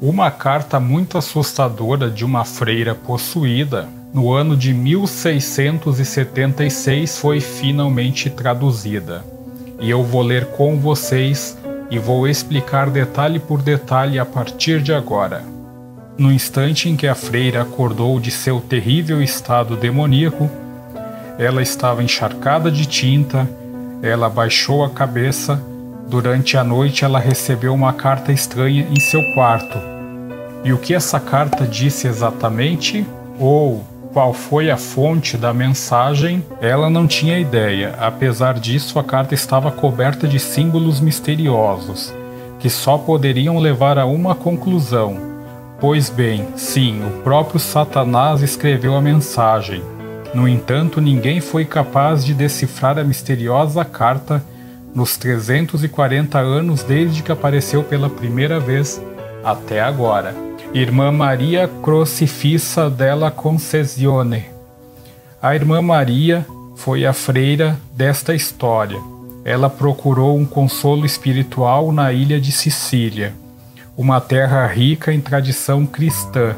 Uma carta muito assustadora de uma freira possuída, no ano de 1676, foi finalmente traduzida. E eu vou ler com vocês e vou explicar detalhe por detalhe a partir de agora. No instante em que a freira acordou de seu terrível estado demoníaco, ela estava encharcada de tinta, ela baixou a cabeça. Durante a noite ela recebeu uma carta estranha em seu quarto. E o que essa carta disse exatamente? Ou qual foi a fonte da mensagem? Ela não tinha ideia. Apesar disso, a carta estava coberta de símbolos misteriosos, que só poderiam levar a uma conclusão. Pois bem, sim, o próprio Satanás escreveu a mensagem. No entanto, ninguém foi capaz de decifrar a misteriosa carta nos 340 anos desde que apareceu pela primeira vez até agora. Irmã Maria Crocifissa della Concesione. A Irmã Maria foi a freira desta história. Ela procurou um consolo espiritual na ilha de Sicília, uma terra rica em tradição cristã.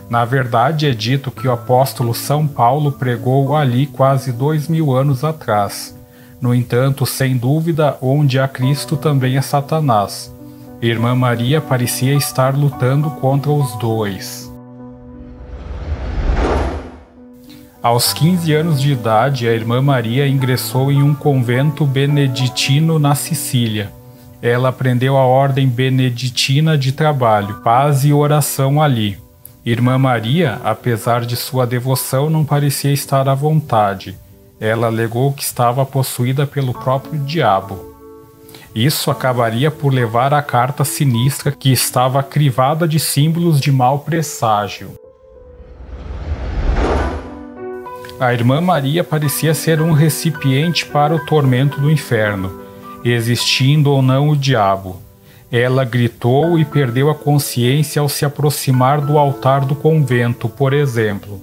Na verdade, é dito que o apóstolo São Paulo pregou ali quase 2000 anos atrás. No entanto, sem dúvida, onde há Cristo também é Satanás. Irmã Maria parecia estar lutando contra os dois. Aos 15 anos de idade, a Irmã Maria ingressou em um convento beneditino na Sicília. Ela aprendeu a ordem beneditina de trabalho, paz e oração ali. Irmã Maria, apesar de sua devoção, não parecia estar à vontade. Ela alegou que estava possuída pelo próprio diabo. Isso acabaria por levar à carta sinistra que estava crivada de símbolos de mau presságio. A Irmã Maria parecia ser um recipiente para o tormento do inferno, existindo ou não o diabo. Ela gritou e perdeu a consciência ao se aproximar do altar do convento, por exemplo.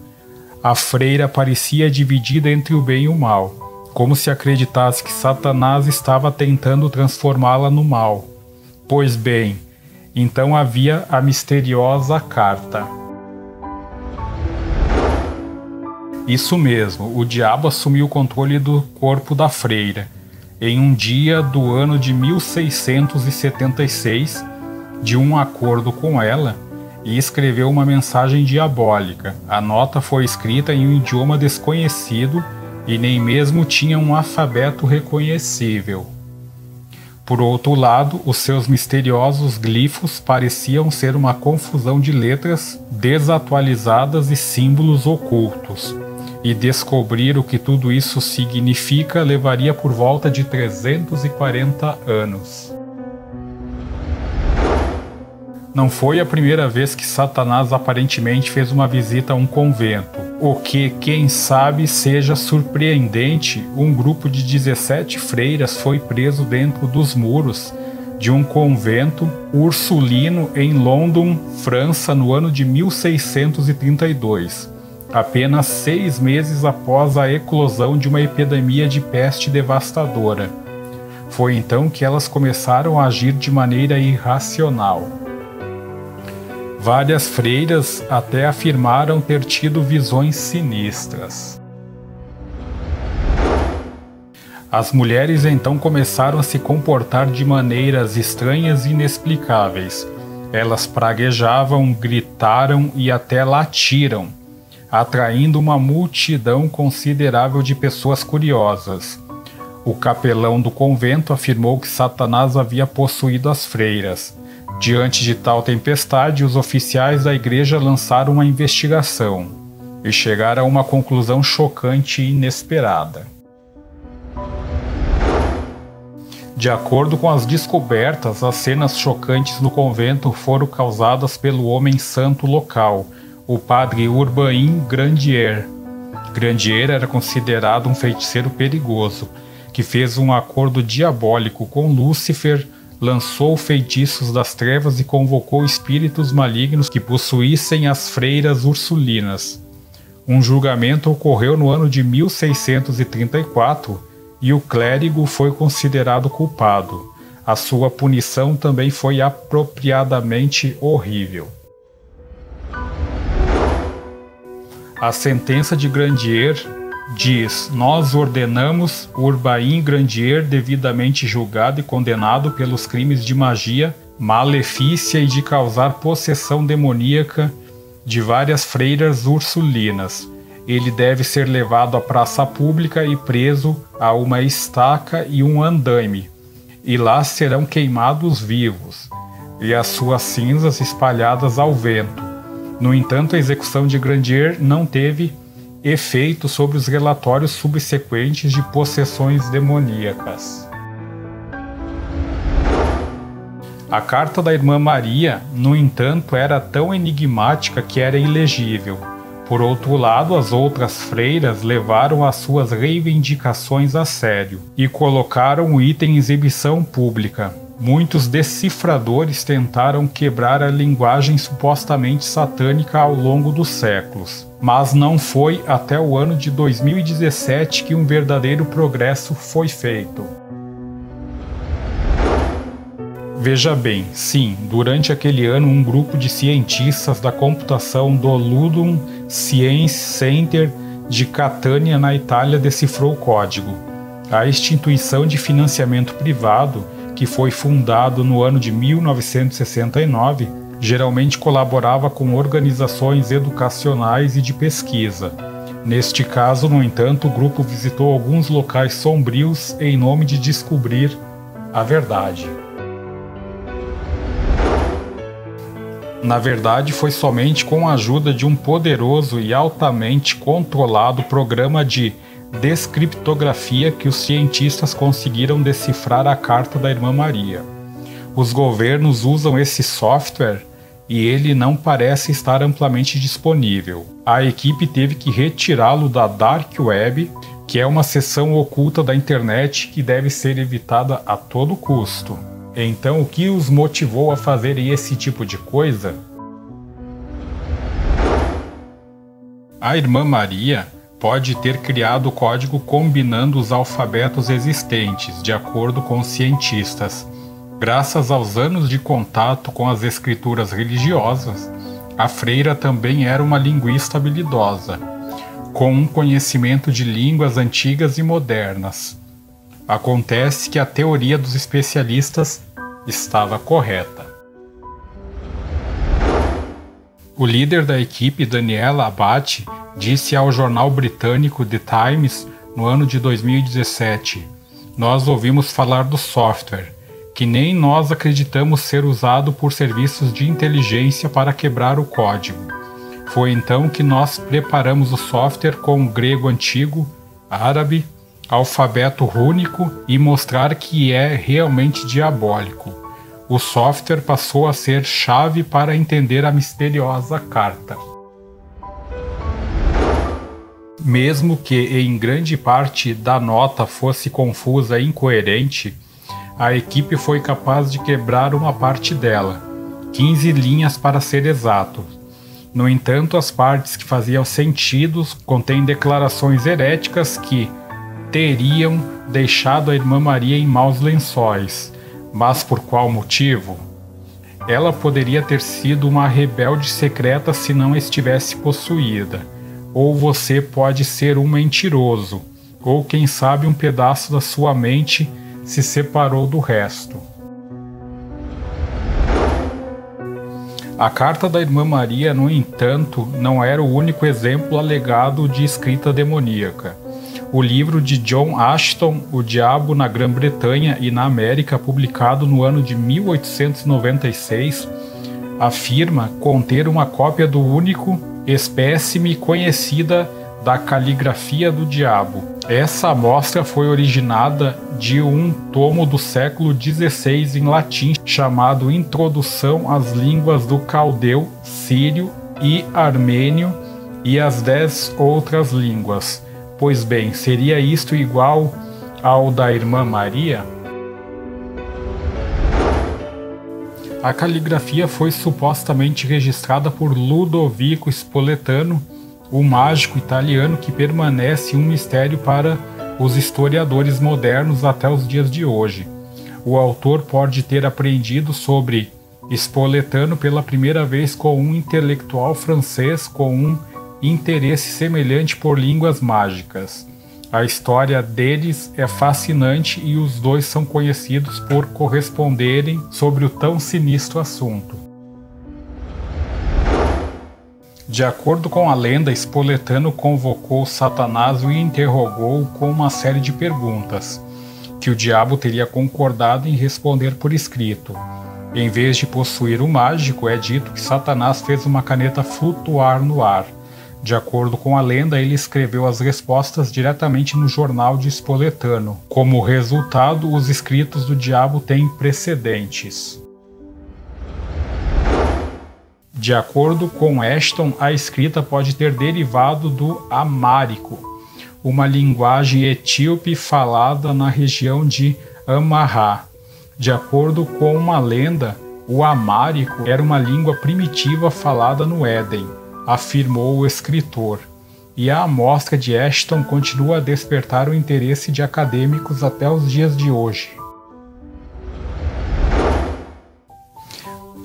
A freira parecia dividida entre o bem e o mal, como se acreditasse que Satanás estava tentando transformá-la no mal. Pois bem, então havia a misteriosa carta. Isso mesmo, o diabo assumiu o controle do corpo da freira. Em um dia do ano de 1676, de um acordo com ela, e escreveu uma mensagem diabólica. A nota foi escrita em um idioma desconhecido e nem mesmo tinha um alfabeto reconhecível. Por outro lado, os seus misteriosos glifos pareciam ser uma confusão de letras desatualizadas e símbolos ocultos. E descobrir o que tudo isso significa levaria por volta de 340 anos. Não foi a primeira vez que Satanás aparentemente fez uma visita a um convento, o que, quem sabe, seja surpreendente. Um grupo de 17 freiras foi preso dentro dos muros de um convento ursulino em London, França, no ano de 1632. Apenas 6 meses após a eclosão de uma epidemia de peste devastadora. Foi então que elas começaram a agir de maneira irracional. Várias freiras até afirmaram ter tido visões sinistras. As mulheres então começaram a se comportar de maneiras estranhas e inexplicáveis. Elas praguejavam, gritaram e até latiram, atraindo uma multidão considerável de pessoas curiosas. O capelão do convento afirmou que Satanás havia possuído as freiras. Diante de tal tempestade, os oficiais da igreja lançaram uma investigação e chegaram a uma conclusão chocante e inesperada. De acordo com as descobertas, as cenas chocantes no convento foram causadas pelo homem santo local, o padre Urbain Grandier. Grandier era considerado um feiticeiro perigoso, que fez um acordo diabólico com Lúcifer, lançou feitiços das trevas e convocou espíritos malignos que possuíssem as freiras ursulinas. Um julgamento ocorreu no ano de 1634 e o clérigo foi considerado culpado. a sua punição também foi apropriadamente horrível. A sentença de Grandier diz: nós ordenamos Urbain Grandier, devidamente julgado e condenado pelos crimes de magia, malefícia e de causar possessão demoníaca de várias freiras ursulinas. Ele deve ser levado à praça pública e preso a uma estaca e um andaime, e lá serão queimados vivos, e as suas cinzas espalhadas ao vento. No entanto, a execução de Grandier não teve efeito sobre os relatórios subsequentes de possessões demoníacas. A carta da Irmã Maria, no entanto, era tão enigmática que era ilegível. Por outro lado, as outras freiras levaram as suas reivindicações a sério e colocaram o item em exibição pública. Muitos decifradores tentaram quebrar a linguagem supostamente satânica ao longo dos séculos, mas não foi até o ano de 2017 que um verdadeiro progresso foi feito. Veja bem, sim, durante aquele ano um grupo de cientistas da computação do Ludum Science Center de Catania, na Itália, decifrou o código. A instituição de financiamento privado, que foi fundado no ano de 1969, geralmente colaborava com organizações educacionais e de pesquisa. Neste caso, no entanto, o grupo visitou alguns locais sombrios em nome de descobrir a verdade. Na verdade, foi somente com a ajuda de um poderoso e altamente controlado programa de descriptografia que os cientistas conseguiram decifrar a carta da Irmã Maria. Os governos usam esse software e ele não parece estar amplamente disponível. A equipe teve que retirá-lo da Dark Web, que é uma seção oculta da internet que deve ser evitada a todo custo. Então, o que os motivou a fazerem esse tipo de coisa? A Irmã Maria pode ter criado o código combinando os alfabetos existentes, de acordo com os cientistas. Graças aos anos de contato com as escrituras religiosas, a freira também era uma linguista habilidosa, com um conhecimento de línguas antigas e modernas. Acontece que a teoria dos especialistas estava correta. O líder da equipe, Daniela Abate, disse ao jornal britânico The Times no ano de 2017: nós ouvimos falar do software, que nem nós acreditamos ser usado por serviços de inteligência para quebrar o código. Foi então que nós preparamos o software com o grego antigo, árabe, alfabeto rúnico e mostrar que é realmente diabólico. O software passou a ser chave para entender a misteriosa carta. Mesmo que em grande parte da nota fosse confusa e incoerente, a equipe foi capaz de quebrar uma parte dela, 15 linhas para ser exato. No entanto, as partes que faziam sentido contêm declarações heréticas que teriam deixado a Irmã Maria em maus lençóis. Mas por qual motivo? Ela poderia ter sido uma rebelde secreta se não estivesse possuída. Ou você pode ser um mentiroso, ou quem sabe um pedaço da sua mente se separou do resto. A carta da Irmã Maria, no entanto, não era o único exemplo alegado de escrita demoníaca. O livro de John Ashton, O Diabo na Grã-Bretanha e na América, publicado no ano de 1896, afirma conter uma cópia do único espécime conhecida da caligrafia do diabo. Essa amostra foi originada de um tomo do século XVI em latim chamado Introdução às Línguas do Caldeu, Sírio e Armênio e as 10 outras línguas. Pois bem, seria isto igual ao da Irmã Maria? A caligrafia foi supostamente registrada por Ludovico Spoletano, o mágico italiano que permanece um mistério para os historiadores modernos até os dias de hoje. o autor pode ter aprendido sobre Spoletano pela primeira vez com um intelectual francês com um interesse semelhante por línguas mágicas. A história deles é fascinante e os dois são conhecidos por corresponderem sobre o tão sinistro assunto. De acordo com a lenda, Spoletano convocou Satanás e o interrogou com uma série de perguntas, que o diabo teria concordado em responder por escrito. Em vez de possuir o mágico, é dito que Satanás fez uma caneta flutuar no ar. De acordo com a lenda, ele escreveu as respostas diretamente no jornal de Spoletano. Como resultado, os escritos do diabo têm precedentes. De acordo com Ashton, a escrita pode ter derivado do amárico, uma linguagem etíope falada na região de Amarra. De acordo com uma lenda, o amárico era uma língua primitiva falada no Éden, afirmou o escritor, e a amostra de Ashton continua a despertar o interesse de acadêmicos até os dias de hoje.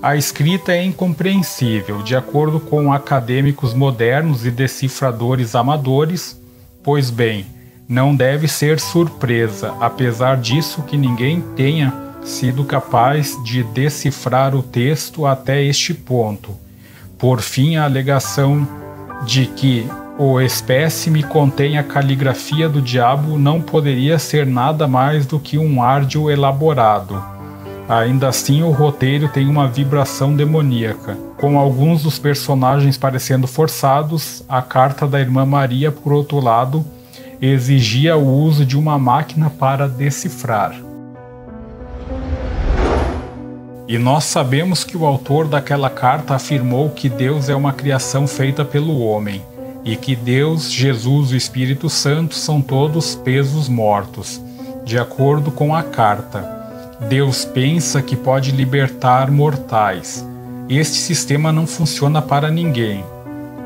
A escrita é incompreensível, de acordo com acadêmicos modernos e decifradores amadores, pois bem, não deve ser surpresa, apesar disso, que ninguém tenha sido capaz de decifrar o texto até este ponto. Por fim, a alegação de que o espécime contém a caligrafia do diabo não poderia ser nada mais do que um árduo elaborado. Ainda assim, o roteiro tem uma vibração demoníaca. Com alguns dos personagens parecendo forçados, a carta da Irmã Maria, por outro lado, exigia o uso de uma máquina para decifrar. E nós sabemos que o autor daquela carta afirmou que Deus é uma criação feita pelo homem, e que Deus, Jesus e o Espírito Santo são todos pesos mortos. De acordo com a carta, Deus pensa que pode libertar mortais. Este sistema não funciona para ninguém.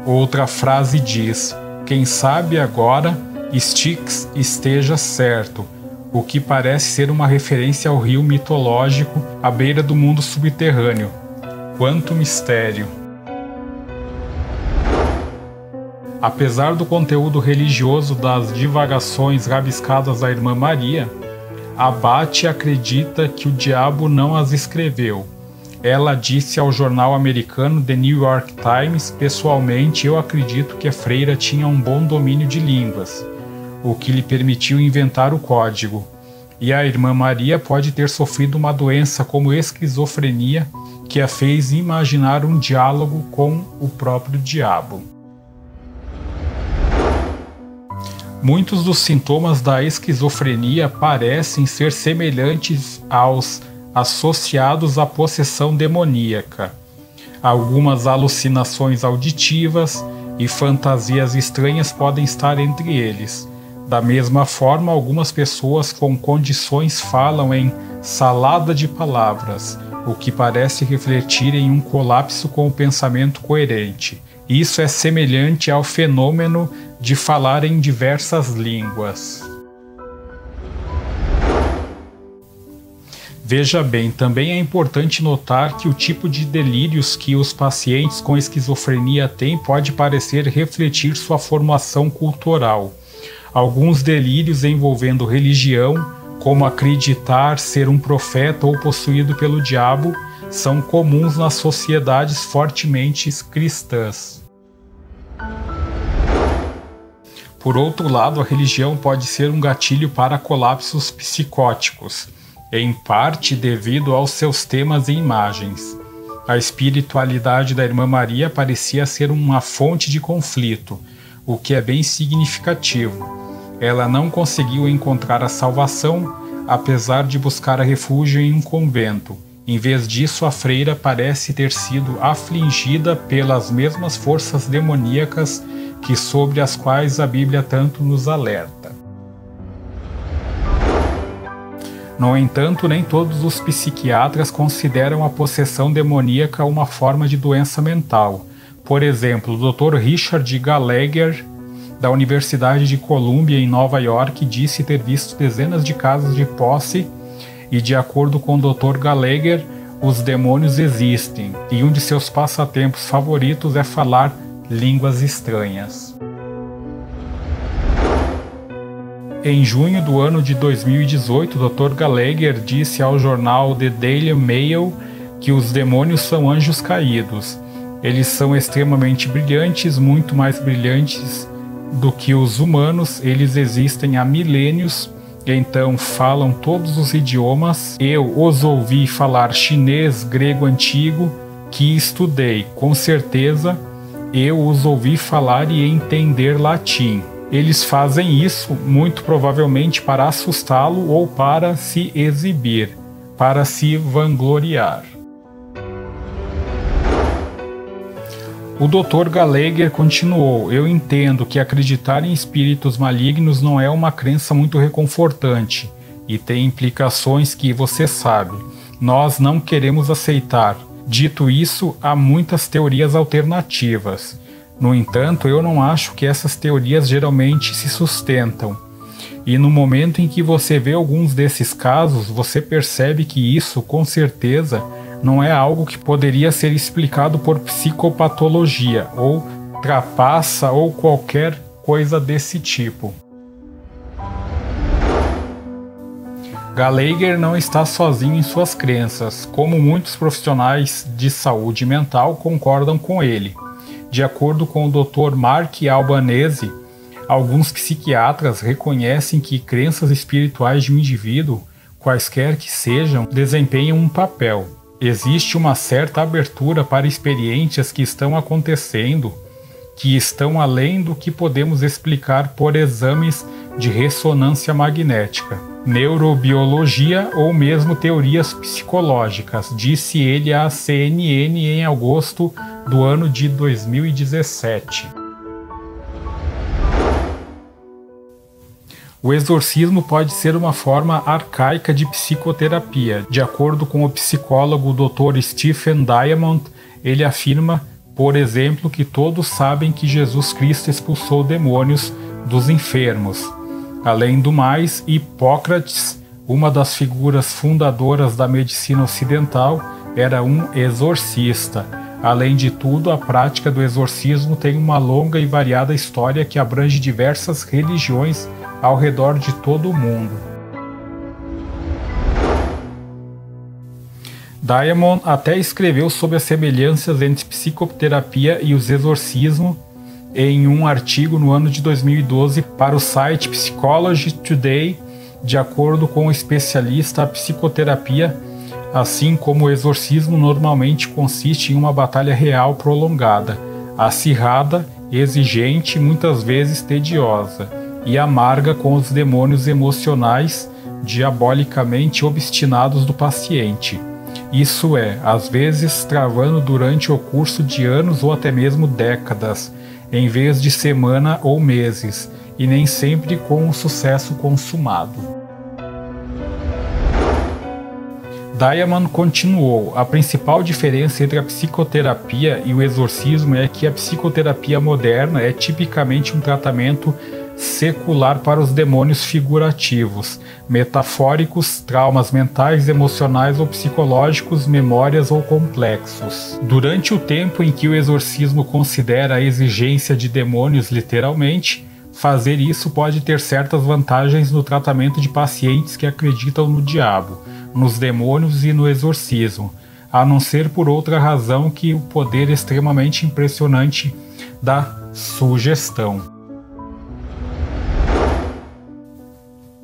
Outra frase diz: quem sabe agora, Styx esteja certo, o que parece ser uma referência ao rio mitológico à beira do mundo subterrâneo. Quanto mistério! Apesar do conteúdo religioso das divagações rabiscadas da Irmã Maria, Abate acredita que o diabo não as escreveu. Ela disse ao jornal americano The New York Times: pessoalmente, eu acredito que a freira tinha um bom domínio de línguas, o que lhe permitiu inventar o código. E a Irmã Maria pode ter sofrido uma doença como esquizofrenia que a fez imaginar um diálogo com o próprio diabo. Muitos dos sintomas da esquizofrenia parecem ser semelhantes aos associados à possessão demoníaca. Algumas alucinações auditivas e fantasias estranhas podem estar entre eles. Da mesma forma, algumas pessoas com condições falam em salada de palavras, o que parece refletir em um colapso com o pensamento coerente. Isso é semelhante ao fenômeno de falar em diversas línguas. Veja bem, também é importante notar que o tipo de delírios que os pacientes com esquizofrenia têm pode parecer refletir sua formação cultural. Alguns delírios envolvendo religião, como acreditar ser um profeta ou possuído pelo diabo, são comuns nas sociedades fortemente cristãs. Por outro lado, a religião pode ser um gatilho para colapsos psicóticos, em parte devido aos seus temas e imagens. A espiritualidade da Irmã Maria parecia ser uma fonte de conflito, o que é bem significativo. Ela não conseguiu encontrar a salvação, apesar de buscar refúgio em um convento. Em vez disso, a freira parece ter sido afligida pelas mesmas forças demoníacas que sobre as quais a Bíblia tanto nos alerta. No entanto, nem todos os psiquiatras consideram a possessão demoníaca uma forma de doença mental. Por exemplo, o Dr. Richard Gallagher, da Universidade de Columbia, em Nova York, disse ter visto dezenas de casos de posse e de acordo com o Dr. Gallagher, os demônios existem, e um de seus passatempos favoritos é falar línguas estranhas. Em junho do ano de 2018, Dr. Gallagher disse ao jornal The Daily Mail que os demônios são anjos caídos. Eles são extremamente brilhantes, muito mais brilhantes do que os humanos. Eles existem há milênios, então falam todos os idiomas. Eu os ouvi falar chinês, grego antigo, que estudei. Com certeza, eu os ouvi falar e entender latim. Eles fazem isso, muito provavelmente, para assustá-lo ou para se exibir, para se vangloriar. O Dr. Gallagher continuou: eu entendo que acreditar em espíritos malignos não é uma crença muito reconfortante e tem implicações que você sabe. Nós não queremos aceitar. Dito isso, há muitas teorias alternativas. No entanto, eu não acho que essas teorias geralmente se sustentam. E no momento em que você vê alguns desses casos, você percebe que isso, com certeza, não é algo que poderia ser explicado por psicopatologia, ou trapaça, ou qualquer coisa desse tipo. Gallagher não está sozinho em suas crenças, como muitos profissionais de saúde mental concordam com ele. De acordo com o Dr. Mark Albanese, alguns psiquiatras reconhecem que crenças espirituais de um indivíduo, quaisquer que sejam, desempenham um papel. Existe uma certa abertura para experiências que estão acontecendo, que estão além do que podemos explicar por exames de ressonância magnética, neurobiologia ou mesmo teorias psicológicas, disse ele à CNN em agosto do ano de 2017. O exorcismo pode ser uma forma arcaica de psicoterapia. De acordo com o psicólogo Dr. Stephen Diamond, ele afirma, por exemplo, que todos sabem que Jesus Cristo expulsou demônios dos enfermos. Além do mais, Hipócrates, uma das figuras fundadoras da medicina ocidental, era um exorcista. Além de tudo, a prática do exorcismo tem uma longa e variada história que abrange diversas religiões ao redor de todo o mundo. Diamond até escreveu sobre as semelhanças entre psicoterapia e os exorcismos em um artigo no ano de 2012 para o site Psychology Today. De acordo com o especialista, a psicoterapia, assim como o exorcismo, normalmente consiste em uma batalha real prolongada, acirrada, exigente, muitas vezes tediosa e amarga com os demônios emocionais diabolicamente obstinados do paciente. Isso é, às vezes travando durante o curso de anos ou até mesmo décadas, em vez de semana ou meses, e nem sempre com um sucesso consumado. Diamond continuou: a principal diferença entre a psicoterapia e o exorcismo é que a psicoterapia moderna é tipicamente um tratamento secular para os demônios figurativos, metafóricos, traumas mentais, emocionais ou psicológicos, memórias ou complexos. Durante o tempo em que o exorcismo considera a exigência de demônios literalmente, fazer isso pode ter certas vantagens no tratamento de pacientes que acreditam no diabo, nos demônios e no exorcismo, a não ser por outra razão que o poder extremamente impressionante da sugestão.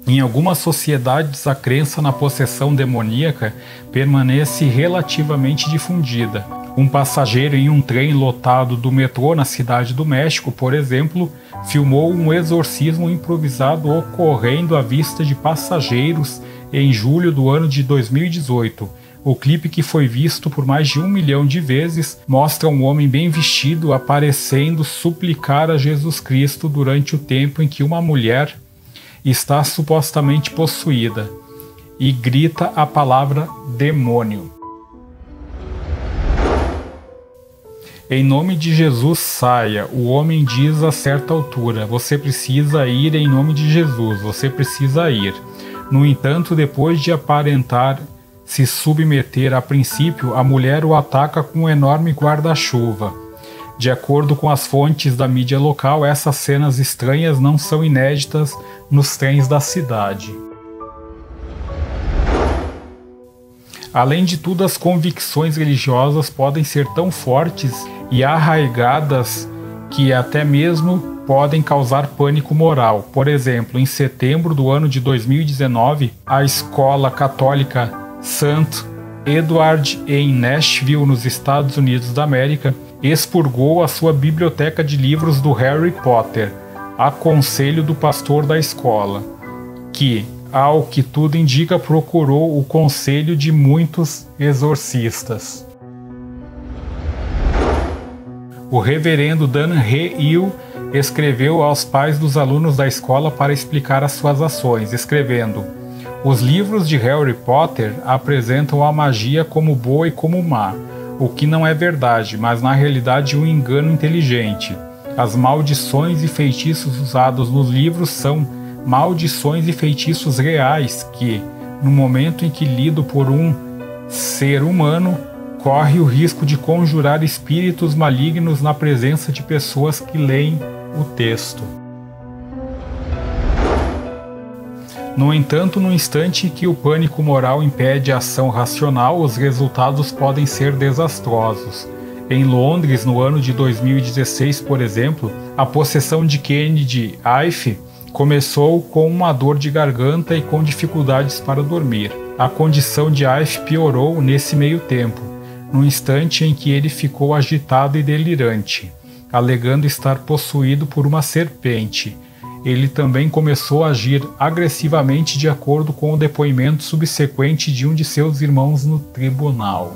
Em algumas sociedades, a crença na possessão demoníaca permanece relativamente difundida. Um passageiro em um trem lotado do metrô na Cidade do México, por exemplo, filmou um exorcismo improvisado ocorrendo à vista de passageiros em julho do ano de 2018. O clipe, que foi visto por mais de 1 milhão de vezes, mostra um homem bem vestido aparecendo suplicar a Jesus Cristo durante o tempo em que uma mulher está supostamente possuída e grita a palavra demônio. Em nome de Jesus, saia, o homem diz a certa altura. Você precisa ir em nome de Jesus, você precisa ir. No entanto, depois de aparentar se submeter a princípio, a mulher o ataca com um enorme guarda-chuva. De acordo com as fontes da mídia local, essas cenas estranhas não são inéditas nos trens da cidade. Além de tudo, as convicções religiosas podem ser tão fortes e arraigadas que até mesmo podem causar pânico moral. Por exemplo, em setembro do ano de 2019, a escola católica St. Edward em Nashville, nos Estados Unidos da América, expurgou a sua biblioteca de livros do Harry Potter, a conselho do pastor da escola, que, ao que tudo indica, procurou o conselho de muitos exorcistas. O reverendo Dan Hill escreveu aos pais dos alunos da escola para explicar as suas ações, escrevendo: "Os livros de Harry Potter apresentam a magia como boa e como má, o que não é verdade, mas na realidade um engano inteligente. As maldições e feitiços usados nos livros são maldições e feitiços reais que, no momento em que lido por um ser humano, corre o risco de conjurar espíritos malignos na presença de pessoas que leem o texto." No entanto, no instante em que o pânico moral impede a ação racional, os resultados podem ser desastrosos. Em Londres, no ano de 2016, por exemplo, a possessão de Kennedy Ife começou com uma dor de garganta e com dificuldades para dormir. A condição de Ife piorou nesse meio tempo, no instante em que ele ficou agitado e delirante, alegando estar possuído por uma serpente. Ele também começou a agir agressivamente de acordo com o depoimento subsequente de um de seus irmãos no tribunal.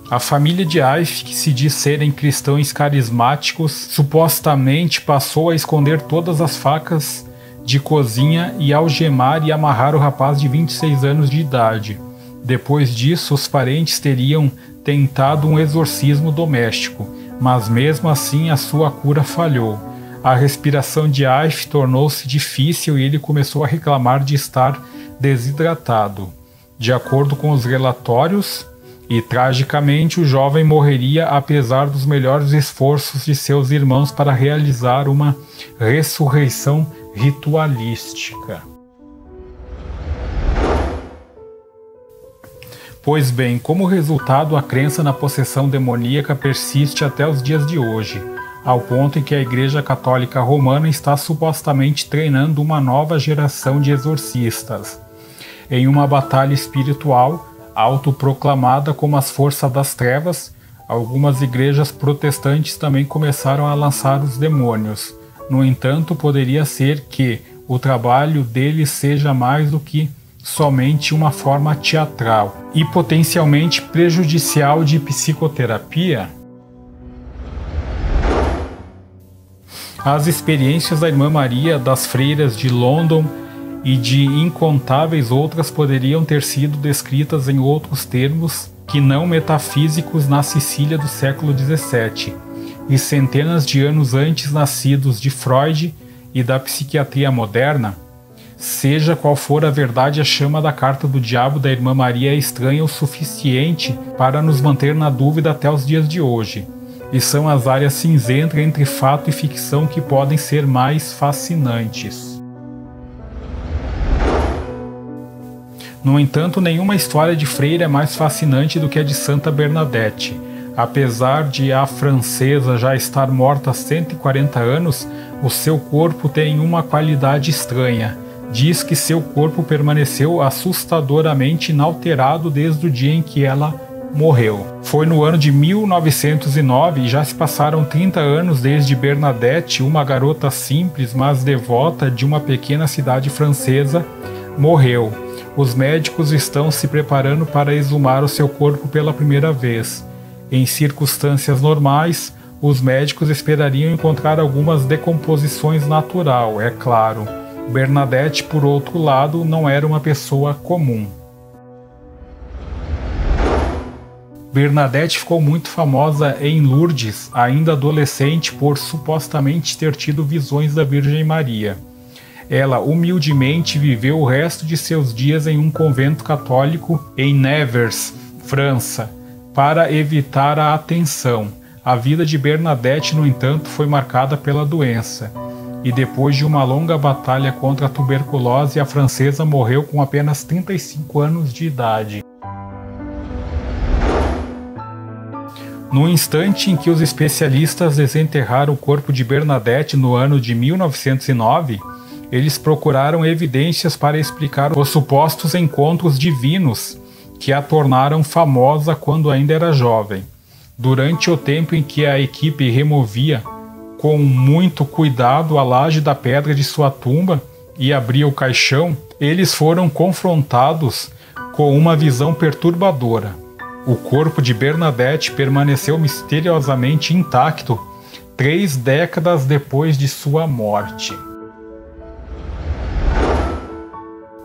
A família de Ife, que se diz serem cristãos carismáticos, supostamente passou a esconder todas as facas de cozinha e algemar e amarrar o rapaz de 26 anos de idade. Depois disso, os parentes teriam tentado um exorcismo doméstico, mas mesmo assim a sua cura falhou. A respiração de Ife tornou-se difícil e ele começou a reclamar de estar desidratado. De acordo com os relatórios, e tragicamente o jovem morreria apesar dos melhores esforços de seus irmãos para realizar uma ressurreição ritualística. Pois bem, como resultado, a crença na possessão demoníaca persiste até os dias de hoje, ao ponto em que a Igreja Católica Romana está supostamente treinando uma nova geração de exorcistas, em uma batalha espiritual autoproclamada como as forças das trevas. Algumas igrejas protestantes também começaram a lançar os demônios. No entanto, poderia ser que o trabalho deles seja mais do que somente uma forma teatral e potencialmente prejudicial de psicoterapia. As experiências da Irmã Maria, das freiras de London e de incontáveis outras poderiam ter sido descritas em outros termos que não metafísicos na Sicília do século XVII, e centenas de anos antes nascidos de Freud e da psiquiatria moderna. Seja qual for a verdade, a chama da carta do diabo da Irmã Maria é estranha o suficiente para nos manter na dúvida até os dias de hoje, e são as áreas cinzentas entre fato e ficção que podem ser mais fascinantes. No entanto, nenhuma história de freira é mais fascinante do que a de Santa Bernadette. Apesar de a francesa já estar morta há 140 anos, o seu corpo tem uma qualidade estranha. Diz que seu corpo permaneceu assustadoramente inalterado desde o dia em que ela morreu. Foi no ano de 1909 e já se passaram 30 anos desde Bernadette, uma garota simples mas devota de uma pequena cidade francesa, morreu. Os médicos estão se preparando para exumar o seu corpo pela primeira vez. Em circunstâncias normais, os médicos esperariam encontrar algumas decomposições natural, é claro. Bernadette, por outro lado, não era uma pessoa comum. Bernadette ficou muito famosa em Lourdes, ainda adolescente, por supostamente ter tido visões da Virgem Maria. ela humildemente viveu o resto de seus dias em um convento católico em Nevers, França, para evitar a atenção. A vida de Bernadette, no entanto, foi marcada pela doença, e depois de uma longa batalha contra a tuberculose, a francesa morreu com apenas 35 anos de idade. No instante em que os especialistas desenterraram o corpo de Bernadette no ano de 1909, eles procuraram evidências para explicar os supostos encontros divinos que a tornaram famosa quando ainda era jovem. Durante o tempo em que a equipe removia com muito cuidado a laje da pedra de sua tumba e abria o caixão, eles foram confrontados com uma visão perturbadora. O corpo de Bernadette permaneceu misteriosamente intacto 3 décadas depois de sua morte.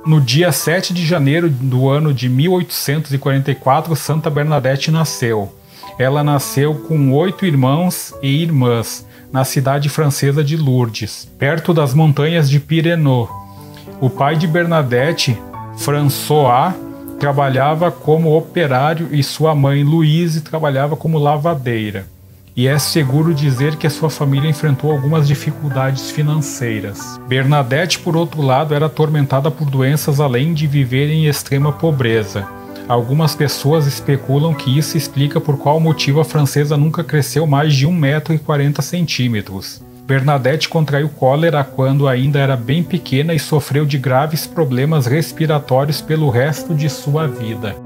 No dia 7 de janeiro do ano de 1844, Santa Bernadette nasceu. Ela nasceu com 8 irmãos e irmãs na cidade francesa de Lourdes, perto das montanhas de Pyrénées. O pai de Bernadette, François, trabalhava como operário e sua mãe, Louise, trabalhava como lavadeira. E é seguro dizer que a sua família enfrentou algumas dificuldades financeiras. Bernadette, por outro lado, era atormentada por doenças além de viver em extrema pobreza. Algumas pessoas especulam que isso explica por qual motivo a francesa nunca cresceu mais de 1,40 m. Bernadette contraiu cólera quando ainda era bem pequena e sofreu de graves problemas respiratórios pelo resto de sua vida.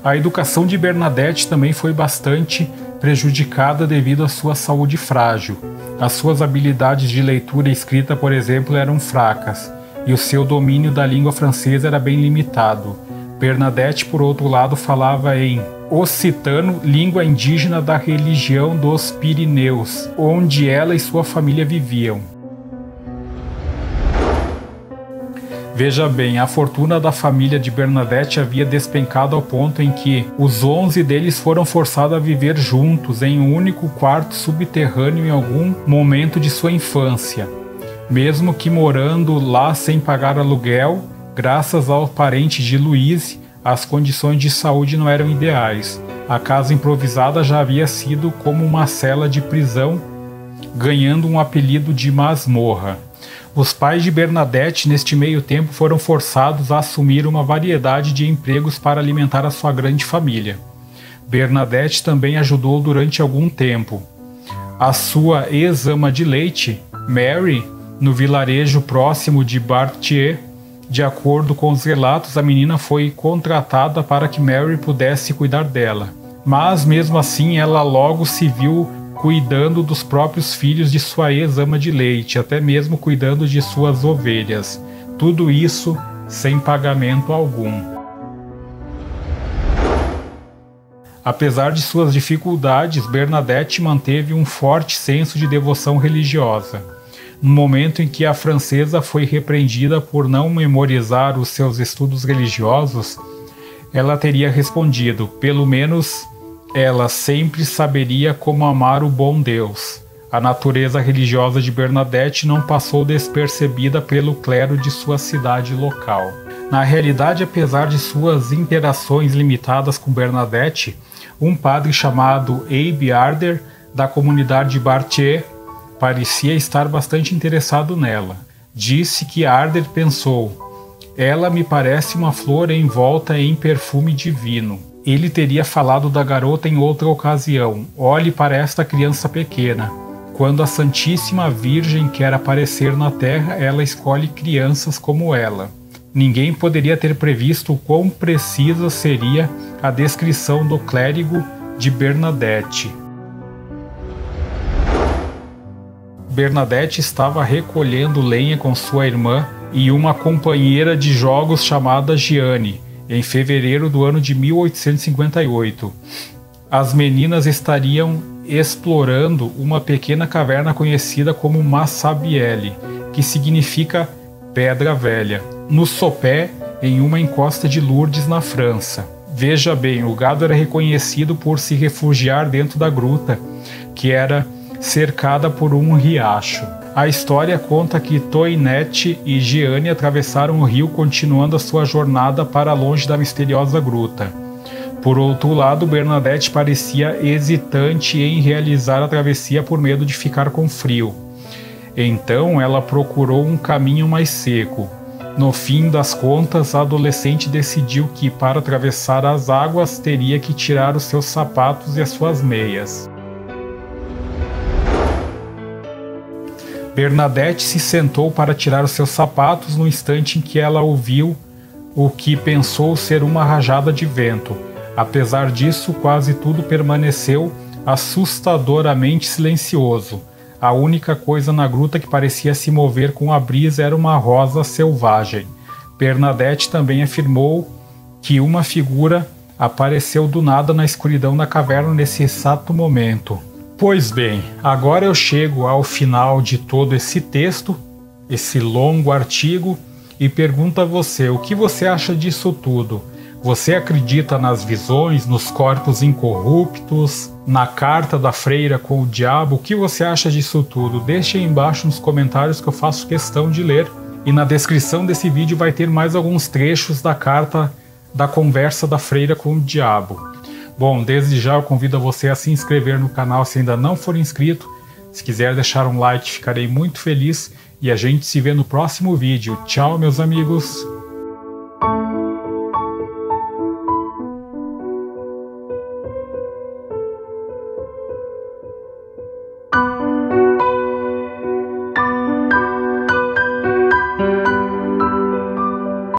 A educação de Bernadette também foi bastante prejudicada devido à sua saúde frágil. As suas habilidades de leitura e escrita, por exemplo, eram fracas, e o seu domínio da língua francesa era bem limitado. Bernadette, por outro lado, falava em occitano, língua indígena da religião dos Pirineus, onde ela e sua família viviam. Veja bem, a fortuna da família de Bernadette havia despencado ao ponto em que os 11 deles foram forçados a viver juntos em um único quarto subterrâneo em algum momento de sua infância. Mesmo que morando lá sem pagar aluguel, graças ao parente de Louise, as condições de saúde não eram ideais. A casa improvisada já havia sido como uma cela de prisão, ganhando um apelido de masmorra. Os pais de Bernadette, neste meio tempo, foram forçados a assumir uma variedade de empregos para alimentar a sua grande família. Bernadette também ajudou durante algum tempo a sua ex-ama de leite, Mary, no vilarejo próximo de Bartier. De acordo com os relatos, a menina foi contratada para que Mary pudesse cuidar dela. Mas, mesmo assim, ela logo se viu cuidando dos próprios filhos de sua ex-ama de leite, até mesmo cuidando de suas ovelhas. Tudo isso sem pagamento algum. Apesar de suas dificuldades, Bernadette manteve um forte senso de devoção religiosa. No momento em que a francesa foi repreendida por não memorizar os seus estudos religiosos, ela teria respondido: pelo menos ela sempre saberia como amar o bom Deus. A natureza religiosa de Bernadette não passou despercebida pelo clero de sua cidade local. Na realidade, apesar de suas interações limitadas com Bernadette, um padre chamado Abe Arder, da comunidade de Bartier, parecia estar bastante interessado nela. Disse que Arder pensou: ela me parece uma flor envolta em perfume divino. Ele teria falado da garota em outra ocasião: olhe para esta criança pequena. Quando a Santíssima Virgem quer aparecer na Terra, ela escolhe crianças como ela. Ninguém poderia ter previsto o quão precisa seria a descrição do clérigo de Bernadette. Bernadette estava recolhendo lenha com sua irmã e uma companheira de jogos chamada Gianni, em fevereiro do ano de 1858. As meninas estariam explorando uma pequena caverna conhecida como Massabielle, que significa Pedra Velha, no sopé em uma encosta de Lourdes, na França. Veja bem, o gado era reconhecido por se refugiar dentro da gruta, que era cercada por um riacho. A história conta que Toinette e Gianni atravessaram o rio continuando a sua jornada para longe da misteriosa gruta. Por outro lado, Bernadette parecia hesitante em realizar a travessia por medo de ficar com frio. Então ela procurou um caminho mais seco. No fim das contas, a adolescente decidiu que para atravessar as águas teria que tirar os seus sapatos e as suas meias. Bernadette se sentou para tirar os seus sapatos no instante em que ela ouviu o que pensou ser uma rajada de vento. Apesar disso, quase tudo permaneceu assustadoramente silencioso. A única coisa na gruta que parecia se mover com a brisa era uma rosa selvagem. Bernadette também afirmou que uma figura apareceu do nada na escuridão da caverna nesse exato momento. Pois bem, agora eu chego ao final de todo esse texto, esse longo artigo, e pergunto a você, o que você acha disso tudo? Você acredita nas visões, nos corpos incorruptos, na carta da freira com o diabo? O que você acha disso tudo? Deixe aí embaixo nos comentários que eu faço questão de ler. E na descrição desse vídeo vai ter mais alguns trechos da carta da conversa da freira com o diabo. Bom, desde já eu convido a você a se inscrever no canal se ainda não for inscrito. Se quiser deixar um like, ficarei muito feliz. E a gente se vê no próximo vídeo. Tchau, meus amigos!